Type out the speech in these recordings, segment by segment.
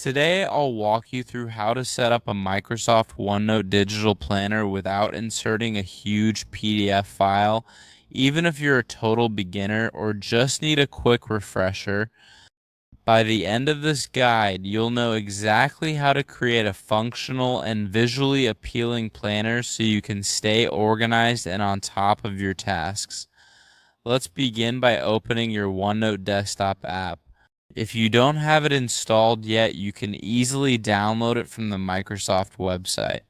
Today, I'll walk you through how to set up a Microsoft OneNote digital planner without inserting a huge PDF file, even if you're a total beginner or just need a quick refresher. By the end of this guide, you'll know exactly how to create a functional and visually appealing planner so you can stay organized and on top of your tasks. Let's begin by opening your OneNote desktop app. If you don't have it installed yet, you can easily download it from the Microsoft website.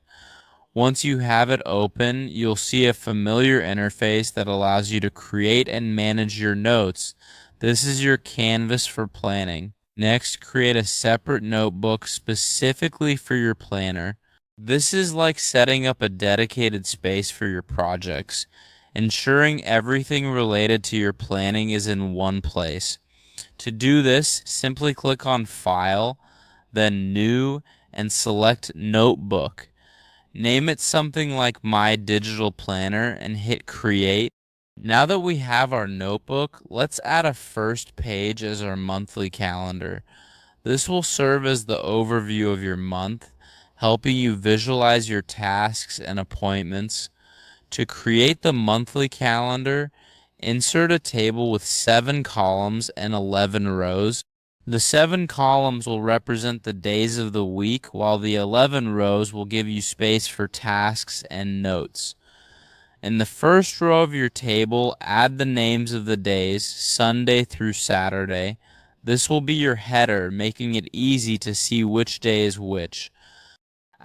Once you have it open, you'll see a familiar interface that allows you to create and manage your notes. This is your canvas for planning. Next, create a separate notebook specifically for your planner. This is like setting up a dedicated space for your projects, ensuring everything related to your planning is in one place. To do this, simply click on File, then New, and select Notebook. Name it something like My Digital Planner and hit Create. Now that we have our notebook, let's add a first page as our monthly calendar. This will serve as the overview of your month, helping you visualize your tasks and appointments. To create the monthly calendar, insert a table with 7 columns and 11 rows. The 7 columns will represent the days of the week, while the 11 rows will give you space for tasks and notes. In the first row of your table, add the names of the days, Sunday through Saturday. This will be your header, making it easy to see which day is which.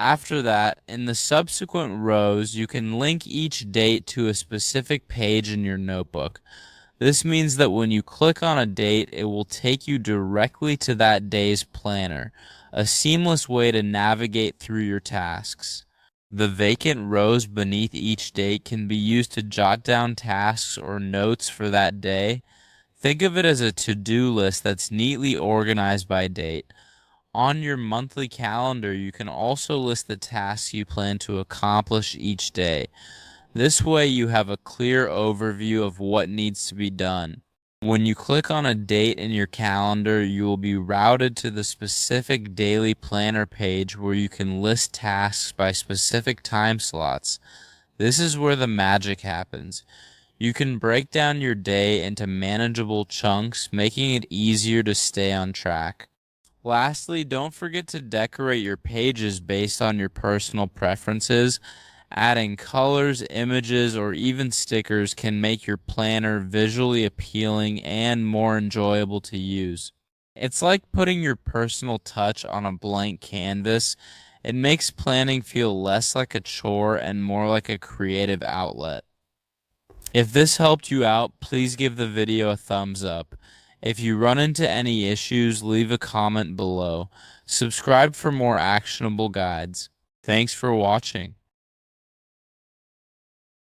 After that, in the subsequent rows, you can link each date to a specific page in your notebook. This means that when you click on a date, it will take you directly to that day's planner, a seamless way to navigate through your tasks. The vacant rows beneath each date can be used to jot down tasks or notes for that day. Think of it as a to-do list that's neatly organized by date. On your monthly calendar, you can also list the tasks you plan to accomplish each day. This way you have a clear overview of what needs to be done. When you click on a date in your calendar, you will be routed to the specific daily planner page where you can list tasks by specific time slots. This is where the magic happens. You can break down your day into manageable chunks, making it easier to stay on track. Lastly, don't forget to decorate your pages based on your personal preferences. Adding colors, images, or even stickers can make your planner visually appealing and more enjoyable to use. It's like putting your personal touch on a blank canvas. It makes planning feel less like a chore and more like a creative outlet. If this helped you out, please give the video a thumbs up. If you run into any issues, leave a comment below. Subscribe for more actionable guides. Thanks for watching.